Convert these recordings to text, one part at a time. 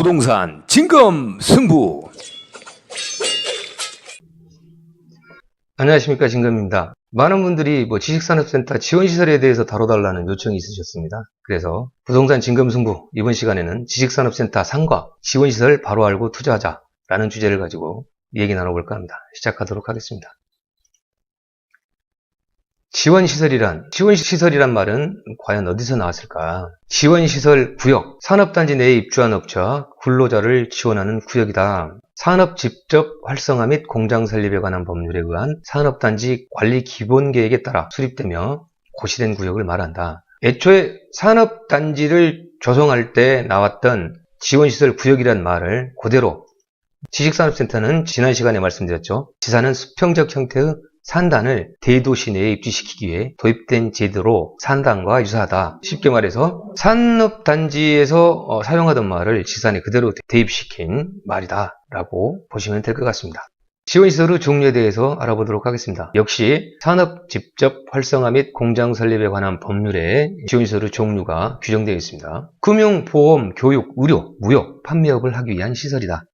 부동산 진검승부. 안녕하십니까, 진검입니다. 많은 분들이 지식산업센터 지원시설에 대해서 다뤄달라는 요청이 있으셨습니다. 그래서 부동산 진검승부 이번 시간에는 지식산업센터 상가 지원시설 바로 알고 투자하자라는 주제를 가지고 얘기 나눠볼까 합니다. 시작하도록 하겠습니다. 지원시설이란 말은 과연 어디서 나왔을까? 지원시설 구역, 산업단지 내에 입주한 업체와 근로자를 지원하는 구역이다. 산업 직접 활성화 및 공장 설립에 관한 법률에 의한 산업단지 관리 기본계획에 따라 수립되며 고시된 구역을 말한다. 애초에 산업단지를 조성할 때 나왔던 지원시설 구역이란 말을 그대로 지식산업센터는 지난 시간에 말씀드렸죠. 지사는 수평적 형태의 산단을 대도시 내에 입주시키기 위해 도입된 제도로 산단과 유사하다. 쉽게 말해서 산업단지에서 사용하던 말을 지산에 그대로 대입시킨 말이다 라고 보시면 될 것 같습니다. 지원시설의 종류에 대해서 알아보도록 하겠습니다. 역시 산업 직접 활성화 및 공장 설립에 관한 법률에 지원시설의 종류가 규정되어 있습니다. 금융, 보험, 교육, 의료, 무역, 판매업을 하기 위한 시설이다.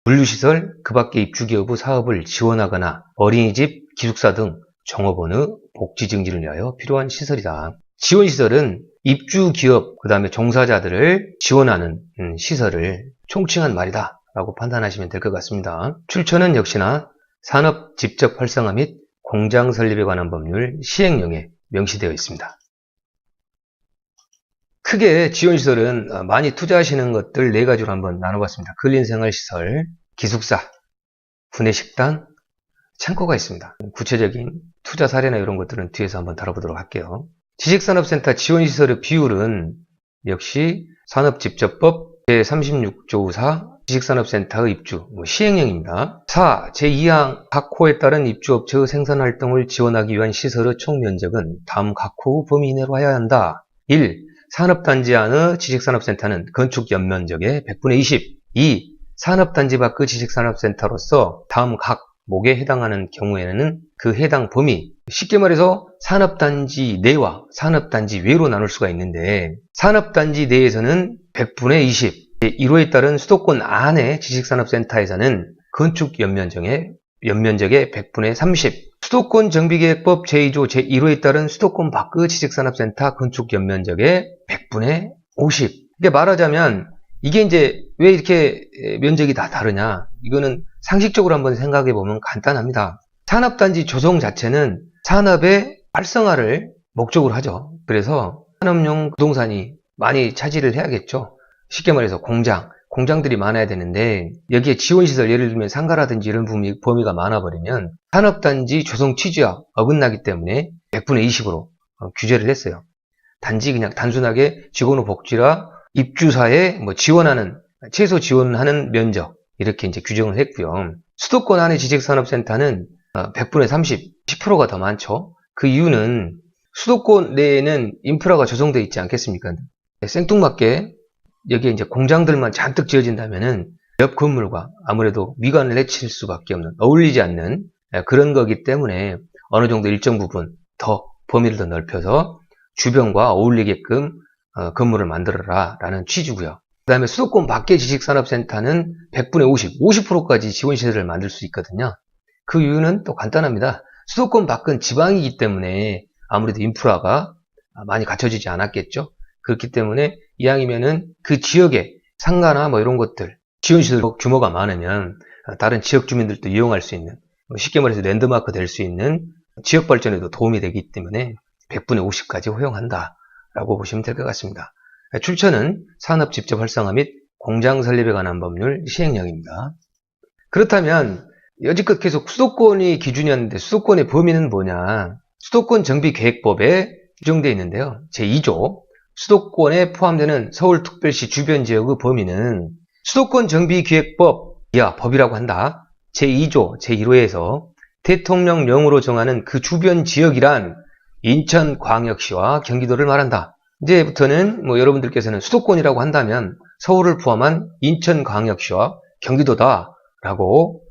물류시설, 그 밖의 입주기업의 사업을 지원하거나 어린이집, 기숙사 등 종업원의 복지 증진을 위하여 필요한 시설이다. 지원시설은 입주기업, 그 다음에 종사자들을 지원하는 시설을 총칭한 말이다 라고 판단하시면 될 것 같습니다. 출처는 역시나 산업 직접 활성화 및 공장 설립에 관한 법률 시행령에 명시되어 있습니다. 크게 지원시설은 많이 투자하시는 것들 4가지로 한번 나눠봤습니다. 근린생활시설, 기숙사, 구내식당, 창고가 있습니다. 구체적인 투자 사례나 이런 것들은 뒤에서 한번 다뤄보도록 할게요. 지식산업센터 지원시설의 비율은 역시 산업집접법 제36조 4 지식산업센터의 입주 시행령입니다. 4. 제2항 각 호에 따른 입주업체의 생산활동을 지원하기 위한 시설의 총면적은 다음 각 호의 범위 이내로 하여야 한다. 1. 산업단지 안의 지식산업센터는 건축 연면적의 100분의 20. 2. 산업단지 밖의 지식산업센터로서 다음 각 목에 해당하는 경우에는 그 해당 범위, 쉽게 말해서 산업단지 내와 산업단지 외로 나눌 수가 있는데 산업단지 내에서는 100분의 20, 1호에 따른 수도권 안의 지식산업센터에서는 건축 연면적의 100분의 30, 수도권 정비계획법 제2조 제1호에 따른 수도권 밖의 지식산업센터 건축 연면적의 100분의 50. 이게 말하자면 이게 이제 왜 이렇게 면적이 다 다르냐? 이거는 상식적으로 한번 생각해 보면 간단합니다. 산업단지 조성 자체는 산업의 활성화를 목적으로 하죠. 그래서 산업용 부동산이 많이 차지를 해야겠죠. 쉽게 말해서 공장들이 많아야 되는데 여기에 지원시설 예를 들면 상가라든지 이런 범위가 많아버리면 산업단지 조성 취지와 어긋나기 때문에 100분의 20으로 규제를 했어요. 단지 그냥 단순하게 직원의 복지라 입주사에 최소 지원하는 면적 이렇게 이제 규정을 했고요. 수도권 안의 지식산업센터는 100분의 30, 10%가 더 많죠. 그 이유는 수도권 내에는 인프라가 조성되어 있지 않겠습니까? 생뚱맞게 여기에 이제 공장들만 잔뜩 지어진다면은 옆 건물과 아무래도 미관을 해칠 수밖에 없는, 어울리지 않는 그런 거기 때문에 어느 정도 일정 부분 더 범위를 더 넓혀서 주변과 어울리게끔 건물을 만들어라 라는 취지고요. 그 다음에 수도권 밖의 지식산업센터는 100분의 50, 50%까지 지원시설을 만들 수 있거든요. 그 이유는 또 간단합니다. 수도권 밖은 지방이기 때문에 아무래도 인프라가 많이 갖춰지지 않았겠죠. 그렇기 때문에 이왕이면은 그 지역에 상가나 이런 것들, 지원시설 규모가 많으면 다른 지역 주민들도 이용할 수 있는, 쉽게 말해서 랜드마크 될 수 있는 지역 발전에도 도움이 되기 때문에 100분의 50까지 허용한다 라고 보시면 될 것 같습니다. 출처는 산업 직접 활성화 및 공장 설립에 관한 법률 시행령입니다. 그렇다면 여지껏 계속 수도권이 기준이었는데 수도권의 범위는 뭐냐? 수도권 정비계획법에 규정되어 있는데요. 제2조 수도권에 포함되는 서울특별시 주변 지역의 범위는 수도권 정비기획법 이하 법이라고 한다. 제2조 제1호에서 대통령령으로 정하는 그 주변 지역이란 인천광역시와 경기도를 말한다. 이제부터는 여러분들께서는 수도권이라고 한다면 서울을 포함한 인천광역시와 경기도다라고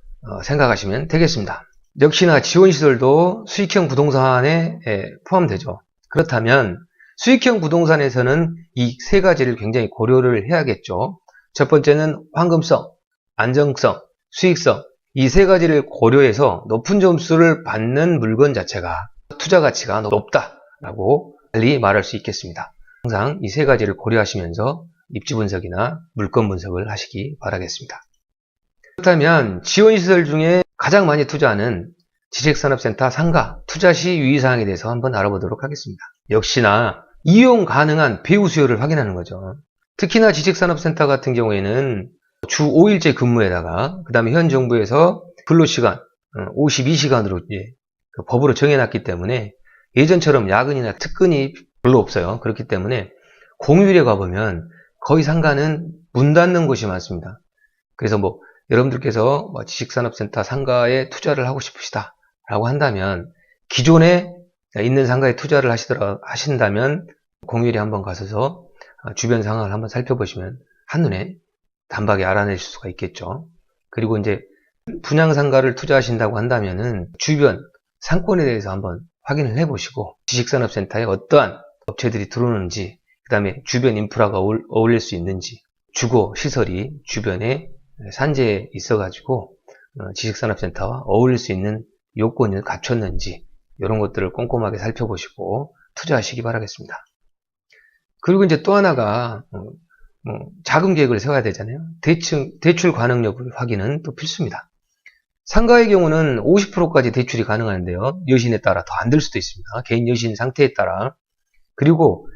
생각하시면 되겠습니다. 역시나 지원시설도 수익형 부동산에 포함되죠. 그렇다면 수익형 부동산에서는 이 3가지를 굉장히 고려를 해야겠죠. 첫 번째는 황금성, 안정성, 수익성 이 세 가지를 고려해서 높은 점수를 받는 물건 자체가 투자 가치가 높다라고 달리 말할 수 있겠습니다. 항상 이 세 가지를 고려하시면서 입지 분석이나 물건 분석을 하시기 바라겠습니다. 그렇다면 지원시설 중에 가장 많이 투자하는 지식산업센터 상가 투자 시 유의사항에 대해서 한번 알아보도록 하겠습니다. 역시나 이용 가능한 배우 수요를 확인하는 거죠. 특히나 지식산업센터 같은 경우에는 주 5일제 근무에다가 그 다음에 현 정부에서 근로시간 52시간으로 법으로 정해놨기 때문에 예전처럼 야근이나 특근이 별로 없어요. 그렇기 때문에 공휴일에 가보면 거의 상가는 문 닫는 곳이 많습니다. 그래서 여러분들께서 지식산업센터 상가에 투자를 하고 싶으시다 라고 한다면 기존에 있는 상가에 투자를 하신다면 공휴일에 한번 가셔서 주변 상황을 한번 살펴보시면 한눈에 단박에 알아내실 수가 있겠죠. 그리고 이제 분양 상가를 투자하신다고 한다면은 주변 상권에 대해서 한번 확인을 해보시고 지식산업센터에 어떠한 업체들이 들어오는지 그 다음에 주변 인프라가 어울릴 수 있는지 주거 시설이 주변에 산재에 있어가지고 지식산업센터와 어울릴 수 있는 요건을 갖췄는지 이런 것들을 꼼꼼하게 살펴보시고 투자하시기 바라겠습니다. 그리고 이제 또 하나가 자금 계획을 세워야 되잖아요. 대출 가능 여부를 확인은 또 필수입니다. 상가의 경우는 50%까지 대출이 가능한데요. 여신에 따라 더 안 될 수도 있습니다. 개인 여신 상태에 따라. 그리고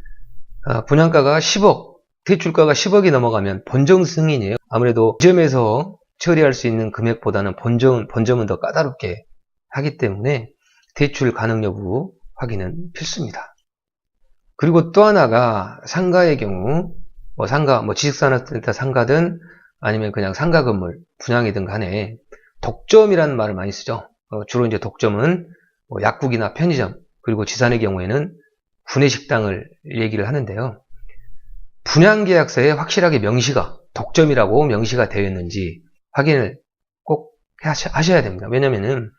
분양가가 10억, 대출가가 10억이 넘어가면 본정 승인이에요. 아무래도 지점에서 처리할 수 있는 금액보다는 본점은 더 까다롭게 하기 때문에 대출 가능 여부 확인은 필수입니다. 그리고 또 하나가 상가의 경우 지식산업센터 상가든 아니면 그냥 상가 건물 분양이든 간에 독점이라는 말을 많이 쓰죠. 주로 이제 독점은 약국이나 편의점 그리고 지산의 경우에는 구내식당을 얘기를 하는데요. 분양계약서에 확실하게 독점이라고 명시가 되어 있는지 확인을 꼭 하셔야 됩니다. 왜냐면은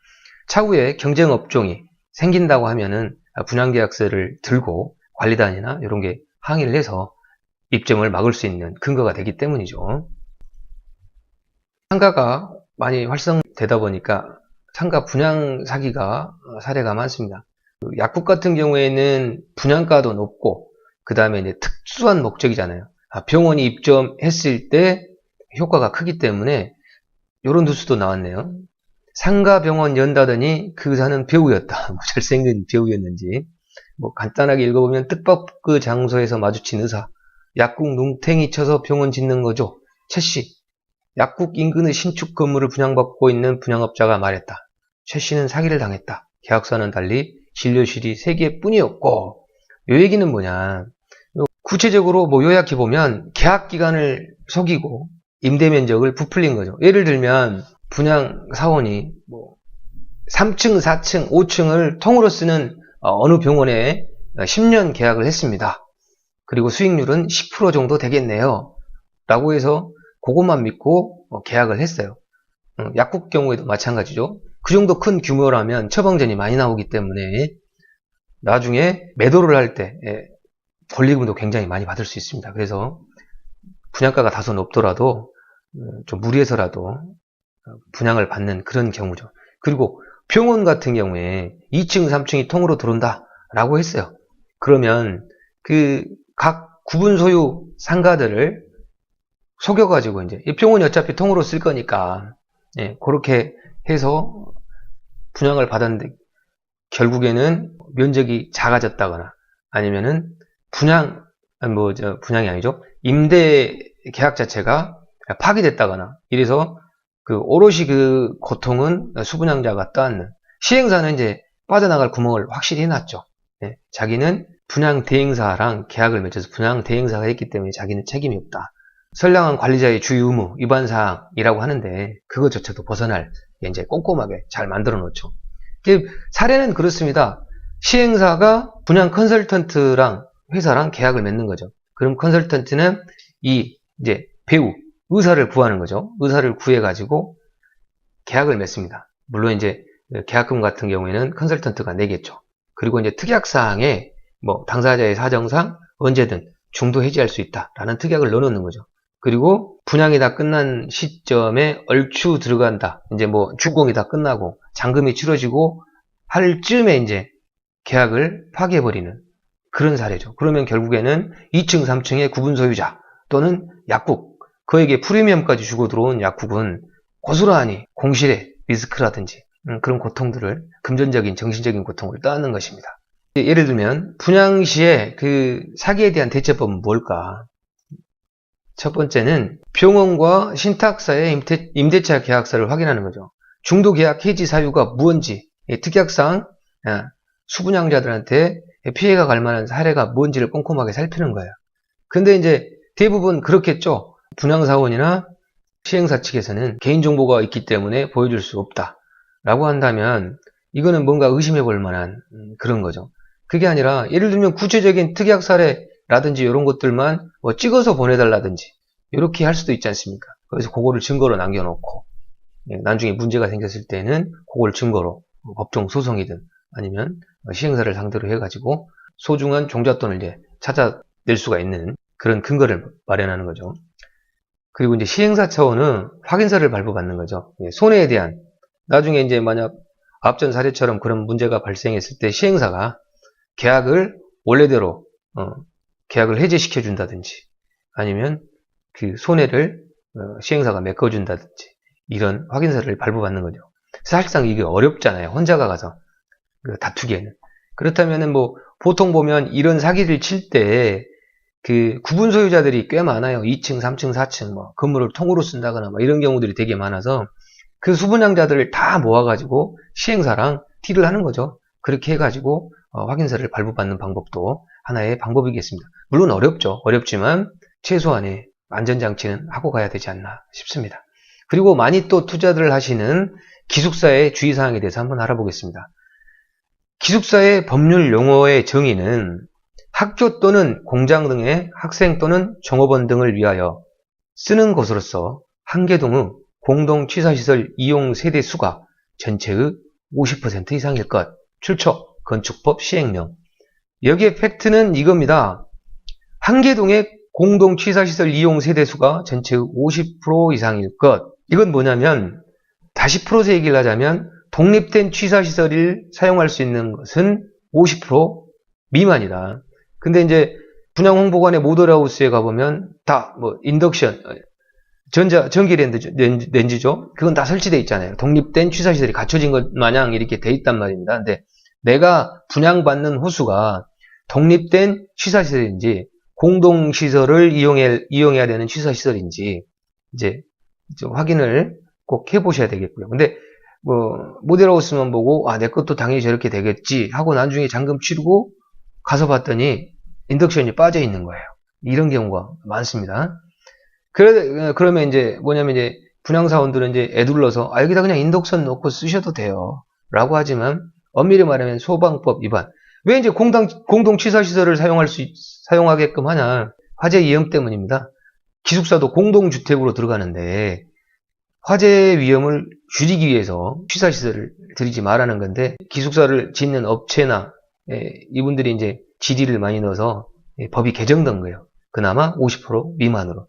차후에 경쟁업종이 생긴다고 하면은 분양계약서를 들고 관리단이나 이런 게 항의를 해서 입점을 막을 수 있는 근거가 되기 때문이죠. 상가가 많이 활성되다 보니까 상가 분양 사기가 사례가 많습니다. 약국 같은 경우에는 분양가도 높고 그 다음에 이제 특수한 목적이잖아요. 병원이 입점했을 때 효과가 크기 때문에 이런 뉴스도 나왔네요. 상가 병원 연다더니 그 의사는 배우였다. 잘생긴 배우였는지 간단하게 읽어보면 뜻밖 그 장소에서 마주친 의사 약국 눈탱이 쳐서 병원 짓는 거죠. 최씨 약국 인근의 신축 건물을 분양받고 있는 분양업자가 말했다. 최씨는 사기를 당했다. 계약서는 달리 진료실이 3개뿐이었고 이 얘기는 뭐냐 구체적으로 요약해 보면 계약 기간을 속이고 임대 면적을 부풀린 거죠. 예를 들면 분양 사원이 3층, 4층, 5층을 통으로 쓰는 어느 병원에 10년 계약을 했습니다. 그리고 수익률은 10% 정도 되겠네요. 라고 해서 그것만 믿고 계약을 했어요. 약국 경우에도 마찬가지죠. 그 정도 큰 규모라면 처방전이 많이 나오기 때문에 나중에 매도를 할 때 권리금도 굉장히 많이 받을 수 있습니다. 그래서 분양가가 다소 높더라도 좀 무리해서라도 분양을 받는 그런 경우죠. 그리고 병원 같은 경우에 2층, 3층이 통으로 들어온다 라고 했어요. 그러면 그 각 구분 소유 상가들을 속여가지고 이제 이 병원이 어차피 통으로 쓸 거니까 그렇게 해서 분양을 받았는데 결국에는 면적이 작아졌다거나 아니면은 분양이 아니죠. 임대 계약 자체가 파기됐다거나 이래서 오롯이 그 고통은 수분양자가 떠안는 시행사는 이제 빠져나갈 구멍을 확실히 해놨죠. 자기는 분양 대행사랑 계약을 맺어서 분양 대행사가 했기 때문에 자기는 책임이 없다. 선량한 관리자의 주의 의무 위반사항이라고 하는데 그것조차도 벗어날 이제 꼼꼼하게 잘 만들어 놓죠. 사례는 그렇습니다. 시행사가 분양 컨설턴트랑 회사랑 계약을 맺는 거죠. 그럼 컨설턴트는 이제 배우 의사를 구하는 거죠. 의사를 구해 가지고 계약을 맺습니다. 물론 이제 계약금 같은 경우에는 컨설턴트가 내겠죠. 그리고 이제 특약사항에 당사자의 사정상 언제든 중도 해지할 수 있다라는 특약을 넣어놓는 거죠. 그리고 분양이 다 끝난 시점에 얼추 들어간다. 이제 뭐 준공이 다 끝나고 잔금이 치러지고 할 즈음에 이제 계약을 파기해버리는 그런 사례죠. 그러면 결국에는 2층, 3층의 구분 소유자 또는 약국, 그에게 프리미엄까지 주고 들어온 약국은 고스란히 공실의 리스크라든지 그런 고통들을, 금전적인, 정신적인 고통을 떠안는 것입니다. 예를 들면 분양 시에 그 사기에 대한 대처법은 뭘까? 첫 번째는 병원과 신탁사의 임대차 계약서를 확인하는 거죠. 중도계약 해지 사유가 무언지, 특약사항, 수분양자들한테 피해가 갈 만한 사례가 뭔지를 꼼꼼하게 살피는 거예요. 근데 이제 대부분 그렇겠죠. 분양사원이나 시행사 측에서는 개인정보가 있기 때문에 보여줄 수 없다 라고 한다면 이거는 뭔가 의심해 볼 만한 그런 거죠. 그게 아니라 예를 들면 구체적인 특약 사례라든지 이런 것들만 뭐 찍어서 보내달라든지 이렇게 할 수도 있지 않습니까? 그래서 그거를 증거로 남겨놓고 나중에 문제가 생겼을 때는 그걸 증거로 법정 소송이든 아니면 시행사를 상대로 해가지고 소중한 종잣돈을 이제 찾아낼 수가 있는 그런 근거를 마련하는 거죠. 그리고 이제 시행사 차원은 확인서를 발부받는 거죠. 손해에 대한, 나중에 이제 만약 앞전 사례처럼 그런 문제가 발생했을 때 시행사가 계약을 원래대로 계약을 해제시켜 준다든지 아니면 그 손해를 시행사가 메꿔준다든지 이런 확인서를 발부받는 거죠. 사실상 이게 어렵잖아요. 혼자가 가서 다투기에는. 그렇다면은 뭐 보통 보면 이런 사기를 칠 때 그 구분 소유자들이 꽤 많아요. 2층, 3층, 4층 뭐 건물을 통으로 쓴다거나 뭐 이런 경우들이 되게 많아서 그 수분양자들을 다 모아가지고 시행사랑 딜을 하는 거죠. 그렇게 해가지고 확인서를 발부받는 방법도 하나의 방법이겠습니다. 물론 어렵죠. 어렵지만 최소한의 안전장치는 하고 가야 되지 않나 싶습니다. 그리고 많이 또 투자들을 하시는 기숙사의 주의사항에 대해서 한번 알아보겠습니다. 기숙사의 법률 용어의 정의는 학교 또는 공장 등의 학생 또는 종업원 등을 위하여 쓰는 것으로서 한 개동의 공동취사시설 이용 세대 수가 전체의 50% 이상일 것. 출처 건축법 시행령. 여기에 팩트는 이겁니다. 한 개동의 공동취사시설 이용 세대 수가 전체의 50% 이상일 것. 이건 뭐냐면 다시 풀어서 얘기를 하자면 독립된 취사시설을 사용할 수 있는 것은 50% 미만이다. 근데 이제 분양홍보관의 모델하우스에 가보면 다 뭐 인덕션, 전기 렌즈죠. 그건 다 설치되어 있잖아요. 독립된 취사시설이 갖춰진 것 마냥 이렇게 돼 있단 말입니다. 근데 내가 분양받는 호수가 독립된 취사시설인지 공동시설을 이용해야 되는 취사시설인지 이제 좀 확인을 꼭 해보셔야 되겠고요. 근데 뭐 모델하우스만 보고 내 것도 당연히 저렇게 되겠지 하고 나중에 잔금 치르고 가서 봤더니 인덕션이 빠져 있는 거예요. 이런 경우가 많습니다. 그러면 이제 뭐냐면 이제 분양사원들은 이제 애둘러서 여기다 그냥 인덕션 넣고 쓰셔도 돼요 라고 하지만 엄밀히 말하면 소방법 위반. 왜 이제 공동취사시설을 사용하게끔 하냐? 화재 위험 때문입니다. 기숙사도 공동주택으로 들어가는데 화재 위험을 줄이기 위해서 취사시설을 들이지 말라는 건데 기숙사를 짓는 업체나 이분들이 이제 지디를 많이 넣어서 법이 개정된 거예요. 그나마 50% 미만으로.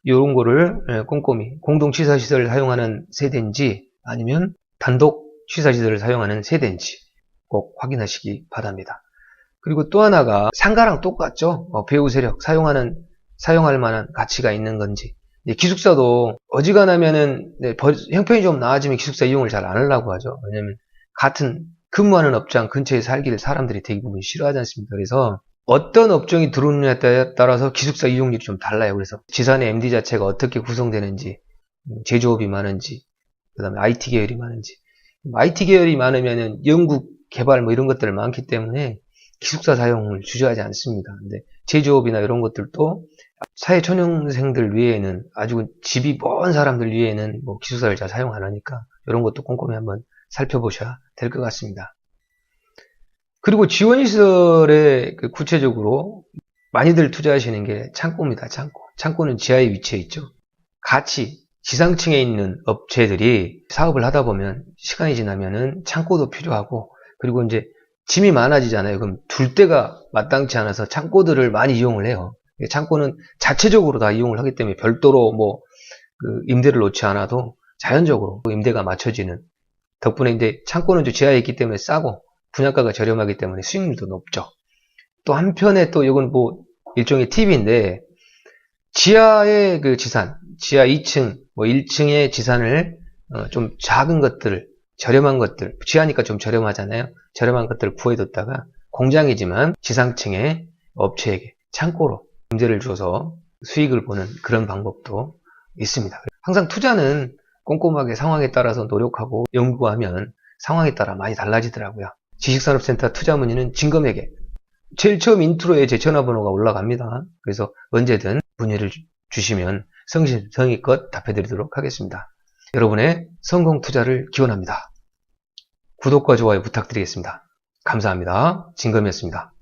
이런 거를 꼼꼼히 공동취사시설을 사용하는 세대인지 아니면 단독 취사시설을 사용하는 세대인지 꼭 확인하시기 바랍니다. 그리고 또 하나가 상가랑 똑같죠. 배후 세력 사용할 만한 가치가 있는 건지. 기숙사도 어지간하면은 형편이 좀 나아지면 기숙사 이용을 잘 안 하려고 하죠. 왜냐면 같은 근무하는 업장 근처에 살기를 사람들이 대부분 싫어하지 않습니까? 그래서 어떤 업종이 들어오느냐에 따라서 기숙사 이용률이 좀 달라요. 그래서 지산의 MD 자체가 어떻게 구성되는지, 제조업이 많은지, 그 다음에 IT 계열이 많은지. IT 계열이 많으면은 연구, 개발 뭐 이런 것들 많기 때문에 기숙사 사용을 주저하지 않습니다. 근데 제조업이나 이런 것들도 사회초년생들 위에는 아주 집이 먼 사람들 위에는 뭐 기숙사를 잘 사용 안 하니까 이런 것도 꼼꼼히 한번 살펴보셔야 될 것 같습니다. 그리고 지원시설에 구체적으로 많이들 투자하시는 게 창고입니다. 창고는 지하에 위치해 있죠. 같이 지상층에 있는 업체들이 사업을 하다 보면 시간이 지나면은 창고도 필요하고 그리고 이제 짐이 많아지잖아요. 그럼 둘 데가 마땅치 않아서 창고들을 많이 이용을 해요. 창고는 자체적으로 다 이용을 하기 때문에 별도로 뭐 그 임대를 놓지 않아도 자연적으로 임대가 맞춰지는 덕분에 이제 창고는 지하에 있기 때문에 싸고 분양가가 저렴하기 때문에 수익률도 높죠. 또 한편에 또 이건 뭐 일종의 팁인데 지하의 그 지산, 지하 2층, 뭐 1층의 지산을 좀 작은 것들을 저렴한 것들, 지하니까 좀 저렴하잖아요. 저렴한 것들을 구해뒀다가 공장이지만 지상층의 업체에게 창고로 임대를 줘서 수익을 보는 그런 방법도 있습니다. 항상 투자는 꼼꼼하게 상황에 따라서 노력하고 연구하면 상황에 따라 많이 달라지더라고요. 지식산업센터 투자문의는 진검에게 제일 처음 인트로에 제 전화번호가 올라갑니다. 그래서 언제든 문의를 주시면 성심성의껏 답해드리도록 하겠습니다. 여러분의 성공 투자를 기원합니다. 구독과 좋아요 부탁드리겠습니다. 감사합니다. 진검이었습니다.